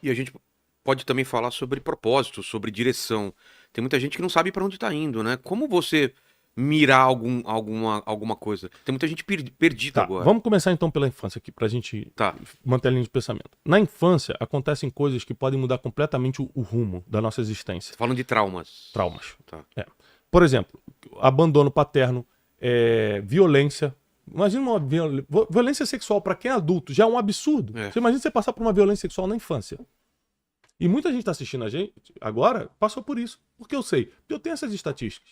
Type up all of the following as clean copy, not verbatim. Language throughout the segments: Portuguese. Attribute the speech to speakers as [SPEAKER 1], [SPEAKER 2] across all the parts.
[SPEAKER 1] E a gente pode também falar sobre propósito, sobre direção. Tem muita gente que não sabe para onde está indo, né? Como você mirar alguma coisa? Tem muita gente perdida
[SPEAKER 2] Tá,
[SPEAKER 1] agora.
[SPEAKER 2] vamos começar então pela infância aqui, pra gente
[SPEAKER 1] Tá.
[SPEAKER 2] manter a linha de pensamento. Na infância, acontecem coisas que podem mudar completamente o rumo da nossa existência.
[SPEAKER 1] Falando de traumas.
[SPEAKER 2] Traumas.
[SPEAKER 1] Tá.
[SPEAKER 2] É. Por exemplo, abandono paterno, violência. Imagina uma violência sexual para quem é adulto, já é um absurdo.
[SPEAKER 1] É.
[SPEAKER 2] Você imagina você passar por uma violência sexual na infância. E muita gente está assistindo a gente agora passou por isso. Porque eu sei, porque eu tenho essas estatísticas.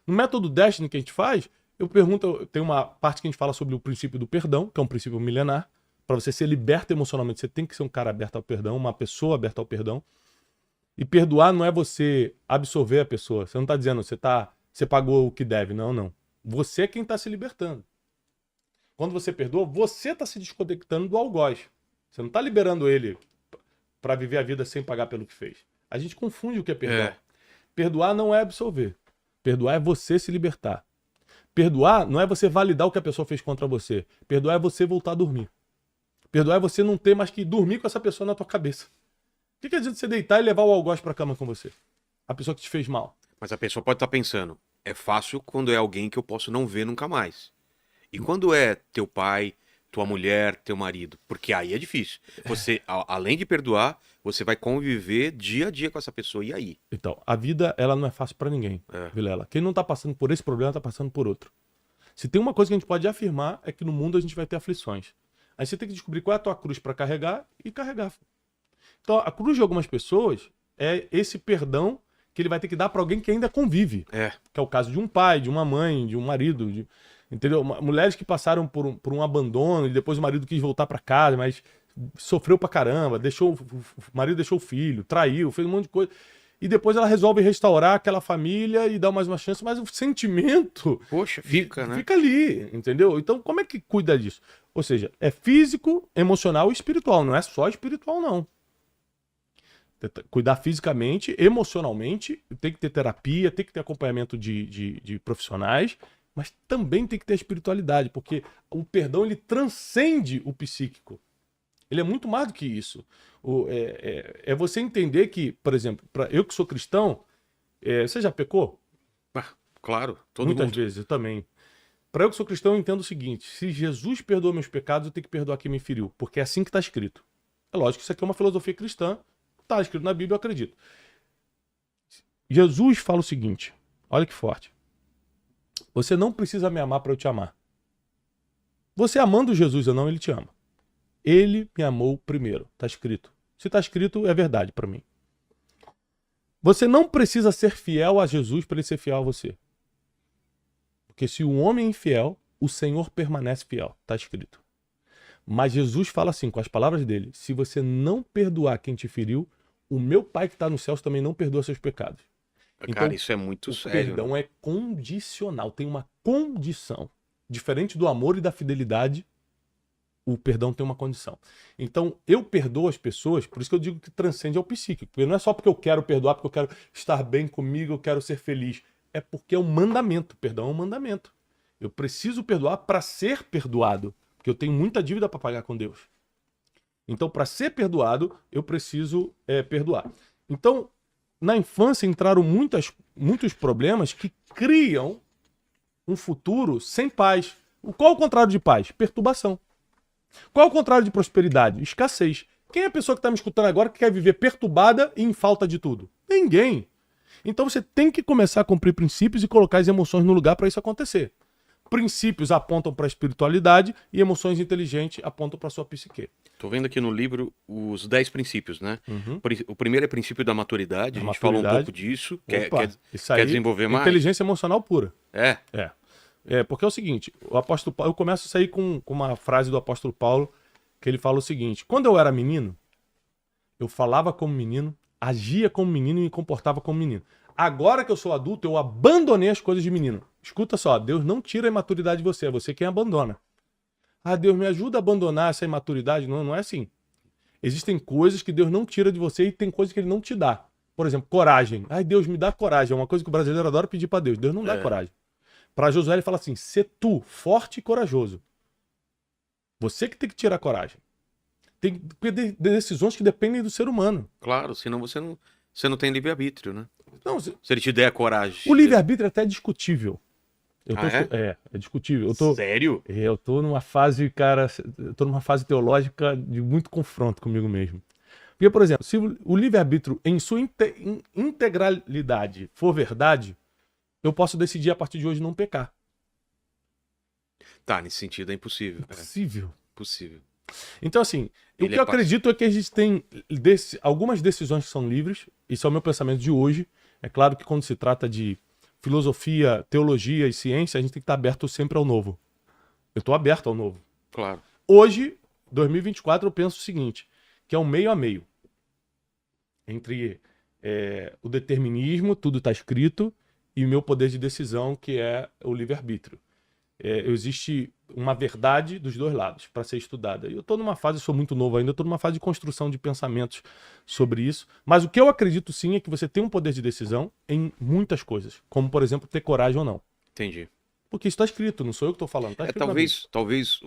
[SPEAKER 2] No método Destiny que a gente faz, eu pergunto, tem uma parte que a gente fala sobre o princípio do perdão, que é um princípio milenar. Para você ser liberto emocionalmente, você tem que ser um cara aberto ao perdão, uma pessoa aberta ao perdão. E perdoar não é você absolver a pessoa. Você não está dizendo, você pagou o que deve. Não, não. Você é quem está se libertando. Quando você perdoa, você está se desconectando do algoz. Você não está liberando ele para viver a vida sem pagar pelo que fez. A gente confunde o que é perdão.
[SPEAKER 1] É.
[SPEAKER 2] Perdoar não é absolver. Perdoar é você se libertar. Perdoar não é você validar o que a pessoa fez contra você. Perdoar é você voltar a dormir. Perdoar é você não ter mais que dormir com essa pessoa na tua cabeça. O que adianta você deitar e levar o algoz pra cama com você? A pessoa que te fez mal.
[SPEAKER 1] Mas a pessoa pode estar pensando, é fácil quando é alguém que eu posso não ver nunca mais. E quando é teu pai, tua mulher, teu marido? Porque aí é difícil. Você, além de perdoar, você vai conviver dia a dia com essa pessoa. E aí?
[SPEAKER 2] Então, a vida, ela não é fácil pra ninguém,
[SPEAKER 1] É.
[SPEAKER 2] Vilela. Quem não tá passando por esse problema, tá passando por outro. Se tem uma coisa que a gente pode afirmar, é que no mundo a gente vai ter aflições. Aí você tem que descobrir qual é a tua cruz pra carregar e carregar. Então, a cruz de algumas pessoas é esse perdão que ele vai ter que dar pra alguém que ainda convive.
[SPEAKER 1] É.
[SPEAKER 2] Que é o caso de um pai, de uma mãe, de um marido, entendeu? Mulheres que passaram por um abandono e depois o marido quis voltar pra casa, mas sofreu pra caramba, o marido deixou o filho, traiu, fez um monte de coisa. E depois ela resolve restaurar aquela família e dar mais uma chance, mas o sentimento
[SPEAKER 1] Poxa, fica, né?
[SPEAKER 2] fica ali, entendeu? Então, como é que cuida disso? Ou seja, é físico, emocional e espiritual, não é só espiritual, não. Cuidar fisicamente, emocionalmente, tem que ter terapia, tem que ter acompanhamento de profissionais, mas também tem que ter espiritualidade, porque o perdão ele transcende o psíquico. Ele é muito mais do que isso. É você entender que, por exemplo, eu que sou cristão, você já pecou?
[SPEAKER 1] Ah, claro, todo
[SPEAKER 2] Muitas
[SPEAKER 1] mundo.
[SPEAKER 2] vezes, eu também. Para eu que sou cristão, eu entendo o seguinte: se Jesus perdoa meus pecados, eu tenho que perdoar quem me feriu, porque é assim que está escrito. É lógico que isso aqui é uma filosofia cristã, está escrito na Bíblia, eu acredito. Jesus fala o seguinte: olha que forte. Você não precisa me amar para eu te amar. Você amando Jesus ou não, ele te ama. Ele me amou primeiro. Está escrito. Se está escrito, é verdade para mim. Você não precisa ser fiel a Jesus para ele ser fiel a você. Porque se o homem é infiel, o Senhor permanece fiel. Está escrito. Mas Jesus fala assim, com as palavras dele: se você não perdoar quem te feriu, o meu Pai que está nos céus também não perdoa seus pecados.
[SPEAKER 1] Cara,
[SPEAKER 2] Então,
[SPEAKER 1] isso é muito
[SPEAKER 2] o
[SPEAKER 1] sério.
[SPEAKER 2] perdão
[SPEAKER 1] Né?
[SPEAKER 2] é condicional, tem uma condição. Diferente do amor e da fidelidade, o perdão tem uma condição. Então, eu perdoo as pessoas, por isso que eu digo que transcende ao psíquico. Porque não é só porque eu quero perdoar, porque eu quero estar bem comigo, eu quero ser feliz. É porque é um mandamento. Perdão é um mandamento. Eu preciso perdoar para ser perdoado. Porque eu tenho muita dívida para pagar com Deus. Então, para ser perdoado, eu preciso perdoar. Então, na infância entraram muitos problemas que criam um futuro sem paz. Qual é o contrário de paz? Perturbação. Qual é o contrário de prosperidade? Escassez. Quem é a pessoa que está me escutando agora que quer viver perturbada e em falta de tudo? Ninguém. Então você tem que começar a cumprir princípios e colocar as emoções no lugar para isso acontecer. Princípios apontam para a espiritualidade e emoções inteligentes apontam para a sua psique.
[SPEAKER 1] Tô vendo aqui no livro os 10 princípios, né?
[SPEAKER 2] Uhum.
[SPEAKER 1] O primeiro é o princípio da maturidade.
[SPEAKER 2] A
[SPEAKER 1] A gente falou um
[SPEAKER 2] maturidade.
[SPEAKER 1] pouco disso.
[SPEAKER 2] Opa, isso aí,
[SPEAKER 1] Quer desenvolver mais?
[SPEAKER 2] inteligência emocional pura.
[SPEAKER 1] É.
[SPEAKER 2] Porque é o seguinte, o apóstolo Paulo, eu começo isso aí com uma frase do apóstolo Paulo, que ele fala o seguinte: quando eu era menino, eu falava como menino, agia como menino e me comportava como menino. Agora que eu sou adulto, eu abandonei as coisas de menino. Escuta só, Deus não tira a imaturidade de você, é você quem abandona. Ah, Deus me ajuda a abandonar essa imaturidade. Não, não é assim. Existem coisas que Deus não tira de você e tem coisas que ele não te dá. Por exemplo, coragem. Ai, Deus me dá coragem. É uma coisa que o brasileiro adora pedir para Deus. Deus não dá coragem. Para Josué ele fala assim: "Sê tu forte e corajoso". Você que tem que tirar coragem. Tem decisões que dependem do ser humano.
[SPEAKER 1] Claro, senão você não tem livre-arbítrio, né?
[SPEAKER 2] Não,
[SPEAKER 1] Se ele te der a coragem.
[SPEAKER 2] o livre-arbítrio é até discutível. É discutível.
[SPEAKER 1] Sério?
[SPEAKER 2] Eu tô numa fase, cara, eu tô numa fase teológica de muito confronto comigo mesmo. Porque, por exemplo, se o livre-arbítrio em sua integralidade for verdade, eu posso decidir a partir de hoje não pecar.
[SPEAKER 1] Tá, nesse sentido é impossível.
[SPEAKER 2] Impossível.
[SPEAKER 1] Possível.
[SPEAKER 2] Então, assim, o que eu acredito é que a gente tem algumas decisões que são livres, isso é o meu pensamento de hoje. É claro que quando se trata de filosofia, teologia e ciência, a gente tem que estar aberto sempre ao novo. Eu estou aberto ao novo.
[SPEAKER 1] Claro.
[SPEAKER 2] Hoje, 2024, eu penso o seguinte, que é um meio a meio. Entre o determinismo, tudo está escrito, e o meu poder de decisão, que é o livre-arbítrio. Existe uma verdade dos dois lados para ser estudada. Eu estou numa fase, sou muito novo ainda, estou numa fase de construção de pensamentos sobre isso. Mas o que eu acredito sim é que você tem um poder de decisão em muitas coisas. Como, por exemplo, ter coragem ou não.
[SPEAKER 1] Entendi.
[SPEAKER 2] Porque isso está escrito, não sou eu que estou falando. Tá escrito
[SPEAKER 1] talvez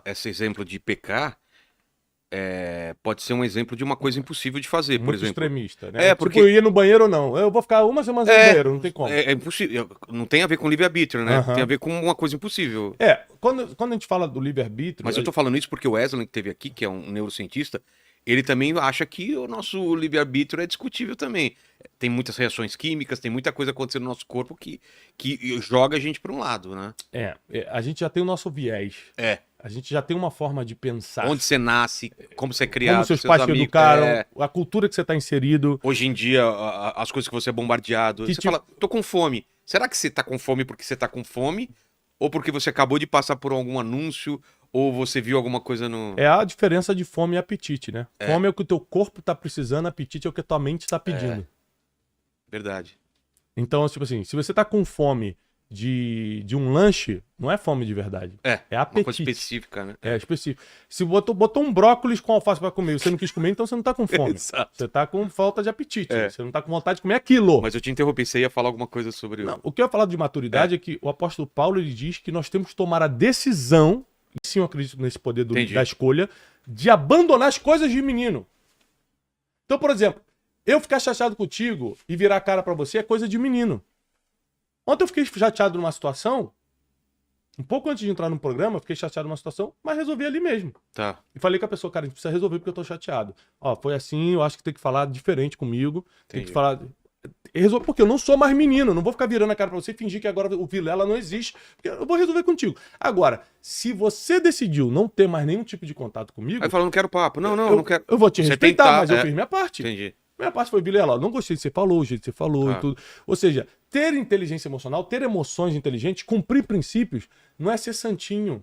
[SPEAKER 1] esse exemplo de pecar pode ser um exemplo de uma coisa impossível de fazer, por
[SPEAKER 2] muito
[SPEAKER 1] exemplo.
[SPEAKER 2] Extremista, né?
[SPEAKER 1] Porque
[SPEAKER 2] eu ia no banheiro ou não. Eu vou ficar uma semana no banheiro, não tem como.
[SPEAKER 1] É impossível. Não tem a ver com livre-arbítrio, né? Tem a ver com uma coisa impossível.
[SPEAKER 2] Quando a gente fala do livre-arbítrio...
[SPEAKER 1] Mas eu tô falando isso porque o Wesley, que teve aqui, que é um neurocientista, ele também acha que o nosso livre-arbítrio é discutível também. Tem muitas reações químicas, tem muita coisa acontecendo no nosso corpo que joga a gente para um lado, né?
[SPEAKER 2] A gente já tem o nosso viés. A gente já tem uma forma de pensar.
[SPEAKER 1] Onde você nasce, como você é criado,
[SPEAKER 2] como seus pais te educaram, a cultura que você está inserido.
[SPEAKER 1] Hoje em dia, as coisas que você é bombardeado. Você fala, tô com fome. Será que você tá com fome porque você tá com fome? Ou porque você acabou de passar por algum anúncio? Ou você viu alguma coisa no...
[SPEAKER 2] É a diferença de fome e apetite, né? Fome é o que o teu corpo tá precisando, apetite é o que a tua mente tá pedindo.
[SPEAKER 1] Verdade.
[SPEAKER 2] Então, tipo assim, se você tá com fome de um lanche, não é fome de verdade. É apetite.
[SPEAKER 1] Uma coisa específica, né?
[SPEAKER 2] É específico. Se botou um brócolis com alface pra comer e você não quis comer, então você não tá com fome.
[SPEAKER 1] Exato.
[SPEAKER 2] Você tá com falta de apetite. Você não tá com vontade de comer aquilo.
[SPEAKER 1] Mas eu te interrompi, você ia falar alguma coisa sobre...
[SPEAKER 2] Não, o que eu ia falar de maturidade é que o apóstolo Paulo, ele diz que nós temos que tomar a decisão, e sim eu acredito nesse poder da escolha, de abandonar as coisas de menino. Então, por exemplo, eu ficar chateado contigo e virar a cara pra você é coisa de menino. Ontem eu fiquei chateado numa situação, um pouco antes de entrar no programa, eu fiquei chateado numa situação, mas resolvi ali mesmo.
[SPEAKER 1] Tá.
[SPEAKER 2] E falei com a pessoa, cara, a gente precisa resolver porque eu tô chateado. Ó, foi assim, eu acho que tem que falar diferente comigo. Tem que falar... Porque eu não sou mais menino, não vou ficar virando a cara pra você e fingir que agora o Vilela não existe, porque eu vou resolver contigo. Agora, se você decidiu não ter mais nenhum tipo de contato comigo...
[SPEAKER 1] Aí fala, não quero papo. Não quero...
[SPEAKER 2] Eu vou te respeitar,
[SPEAKER 1] tentar,
[SPEAKER 2] mas eu fiz minha parte.
[SPEAKER 1] Entendi.
[SPEAKER 2] Minha parte foi, Vilela, não gostei do que você falou, o jeito que você falou e tudo. Ou seja, ter inteligência emocional, ter emoções inteligentes, cumprir princípios, não é ser santinho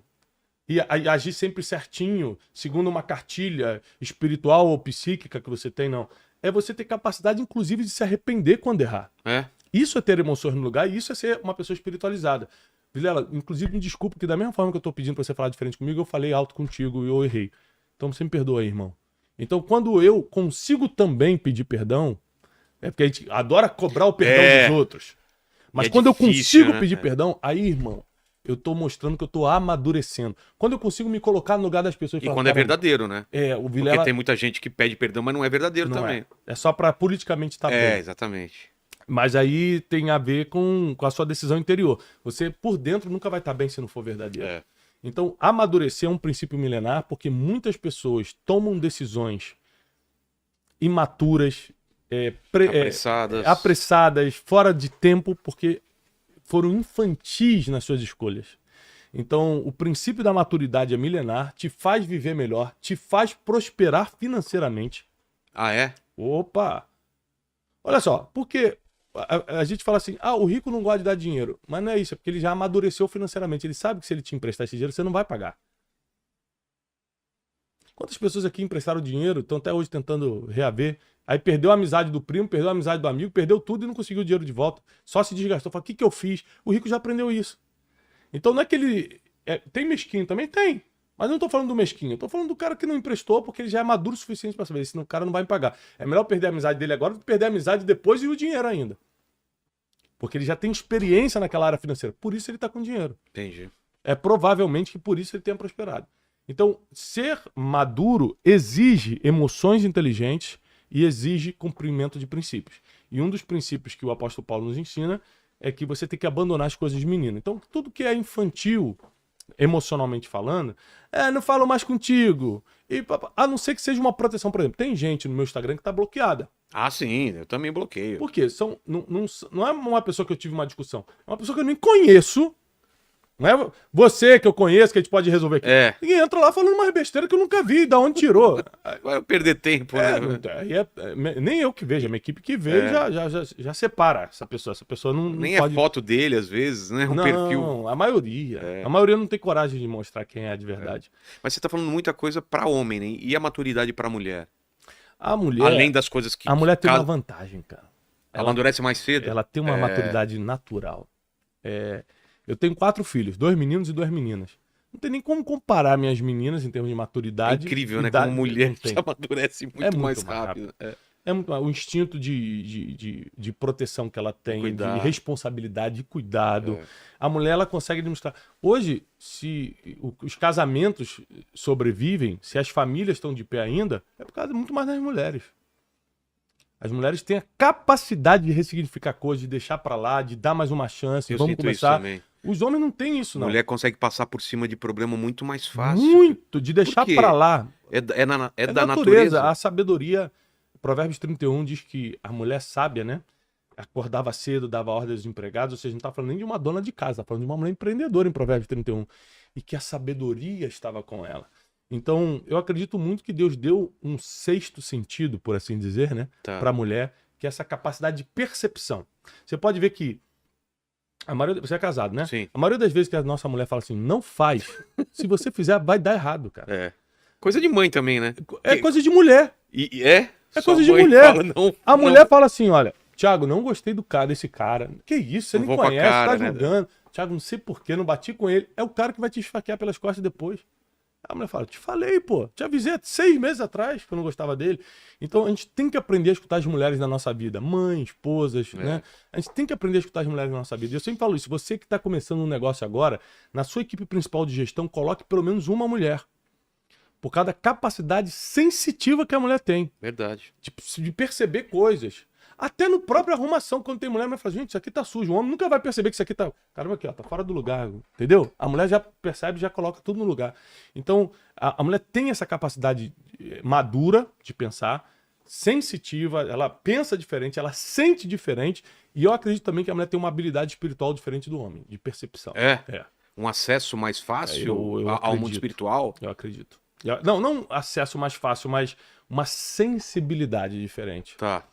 [SPEAKER 2] e agir sempre certinho, segundo uma cartilha espiritual ou psíquica que você tem, não. É você ter capacidade, inclusive, de se arrepender quando errar. Isso é ter emoções no lugar e isso é ser uma pessoa espiritualizada. Vilela, inclusive, me desculpa, porque da mesma forma que eu tô pedindo pra você falar diferente comigo, eu falei alto contigo e eu errei. Então você me perdoa aí, irmão. Então, quando eu consigo também pedir perdão, porque a gente adora cobrar o perdão dos outros. Mas quando eu consigo pedir perdão, aí, irmão, eu tô mostrando que eu tô amadurecendo. Quando eu consigo me colocar no lugar das pessoas...
[SPEAKER 1] E quando é verdadeiro, né?
[SPEAKER 2] O Vilela...
[SPEAKER 1] Porque tem muita gente que pede perdão, mas não é verdadeiro também.
[SPEAKER 2] É só pra politicamente estar bem.
[SPEAKER 1] Exatamente.
[SPEAKER 2] Mas aí tem a ver com a sua decisão interior. Você, por dentro, nunca vai estar bem se não for verdadeiro. Então, amadurecer é um princípio milenar porque muitas pessoas tomam decisões imaturas, apressadas, fora de tempo, porque foram infantis nas suas escolhas. Então, o princípio da maturidade é milenar, te faz viver melhor, te faz prosperar financeiramente.
[SPEAKER 1] Ah, é?
[SPEAKER 2] Opa! Olha só, porque... A gente fala assim, o rico não gosta de dar dinheiro. Mas não é isso, é porque ele já amadureceu financeiramente. Ele sabe que se ele te emprestar esse dinheiro, você não vai pagar. Quantas pessoas aqui emprestaram dinheiro, estão até hoje tentando reaver, aí perdeu a amizade do primo, perdeu a amizade do amigo, perdeu tudo e não conseguiu o dinheiro de volta. Só se desgastou. Fala, o que eu fiz? O rico já aprendeu isso. Então não é que ele... tem mesquinho também? Tem. Mas eu não tô falando do mesquinho, eu tô falando do cara que não emprestou porque ele já é maduro o suficiente para saber, senão o cara não vai me pagar. É melhor perder a amizade dele agora do que perder a amizade depois e o dinheiro ainda. Porque ele já tem experiência naquela área financeira, por isso ele tá com dinheiro.
[SPEAKER 1] Entendi.
[SPEAKER 2] É provavelmente que por isso ele tenha prosperado. Então, ser maduro exige emoções inteligentes e exige cumprimento de princípios. E um dos princípios que o apóstolo Paulo nos ensina é que você tem que abandonar as coisas de menino. Então, tudo que é infantil, emocionalmente falando, não falo mais contigo. E, a não ser que seja uma proteção, por exemplo, tem gente no meu Instagram que tá bloqueada.
[SPEAKER 1] Ah, sim, eu também bloqueio.
[SPEAKER 2] Por quê? Não é uma pessoa que eu tive uma discussão, é uma pessoa que eu nem conheço. Não é você que eu conheço, que a gente pode resolver aqui. E entra lá falando umas besteiras que eu nunca vi, da onde tirou.
[SPEAKER 1] Vai perder tempo, né?
[SPEAKER 2] Nem eu que vejo, a minha equipe que vê já separa essa pessoa. Essa pessoa não
[SPEAKER 1] Nem
[SPEAKER 2] pode...
[SPEAKER 1] é foto dele, às vezes, né? Um perfil.
[SPEAKER 2] Não, a maioria. A maioria não tem coragem de mostrar quem é de verdade.
[SPEAKER 1] Mas você tá falando muita coisa pra homem, né? E a maturidade pra mulher?
[SPEAKER 2] A mulher...
[SPEAKER 1] Além das coisas que...
[SPEAKER 2] A mulher tem uma vantagem, cara.
[SPEAKER 1] Ela amadurece mais cedo?
[SPEAKER 2] Ela tem uma maturidade natural. Eu tenho 4 filhos, 2 meninos e 2 meninas. Não tem nem como comparar minhas meninas em termos de maturidade.
[SPEAKER 1] É incrível, né? Como mulher que amadurece muito mais rápido.
[SPEAKER 2] O instinto de proteção que ela tem, de responsabilidade, de cuidado. A mulher, ela consegue demonstrar. Hoje, se os casamentos sobrevivem, se as famílias estão de pé ainda, é por causa muito mais das mulheres. As mulheres têm a capacidade de ressignificar coisas, de deixar pra lá, de dar mais uma chance. Vamos começar. Os homens não têm isso, não.
[SPEAKER 1] A mulher consegue passar por cima de problema muito mais fácil.
[SPEAKER 2] Muito, de deixar pra lá.
[SPEAKER 1] É da natureza.
[SPEAKER 2] A sabedoria. Provérbios 31 diz que a mulher sábia, né? Acordava cedo, dava ordens aos empregados, ou seja, não tá falando nem de uma dona de casa, tá falando de uma mulher empreendedora em Provérbios 31. E que a sabedoria estava com ela. Então, eu acredito muito que Deus deu um 6º sentido, por assim dizer, né? Para a mulher, que é essa capacidade de percepção. Você pode ver que você é casado, né?
[SPEAKER 1] Sim.
[SPEAKER 2] A maioria das vezes que a nossa mulher fala assim, não faz, se você fizer, vai dar errado, cara.
[SPEAKER 1] Coisa de mãe também, né?
[SPEAKER 2] É coisa de mulher. É coisa de mulher. A mulher fala assim, olha, Thiago, não gostei desse cara. Que isso, você nem conhece, tá julgando. Thiago, não sei porquê, não bati com ele. É o cara que vai te esfaquear pelas costas depois. A mulher fala, te falei, pô, te avisei 6 meses atrás que eu não gostava dele. Então a gente tem que aprender a escutar as mulheres na nossa vida, mães, esposas, né? A gente tem que aprender a escutar as mulheres na nossa vida. E eu sempre falo isso, você que está começando um negócio agora, na sua equipe principal de gestão, coloque pelo menos uma mulher. Por causa da capacidade sensitiva que a mulher tem.
[SPEAKER 1] Verdade.
[SPEAKER 2] De perceber coisas. Até no próprio arrumação, quando tem mulher, a mulher fala, gente, isso aqui tá sujo. O homem nunca vai perceber que isso aqui tá... Caramba, aqui, ó, tá fora do lugar, entendeu? A mulher já percebe, já coloca tudo no lugar. Então, a mulher tem essa capacidade madura de pensar, sensitiva, ela pensa diferente, ela sente diferente, e eu acredito também que a mulher tem uma habilidade espiritual diferente do homem, de percepção.
[SPEAKER 1] Um acesso mais fácil ao mundo espiritual?
[SPEAKER 2] Eu acredito. Não acesso mais fácil, mas uma sensibilidade diferente.
[SPEAKER 1] Tá.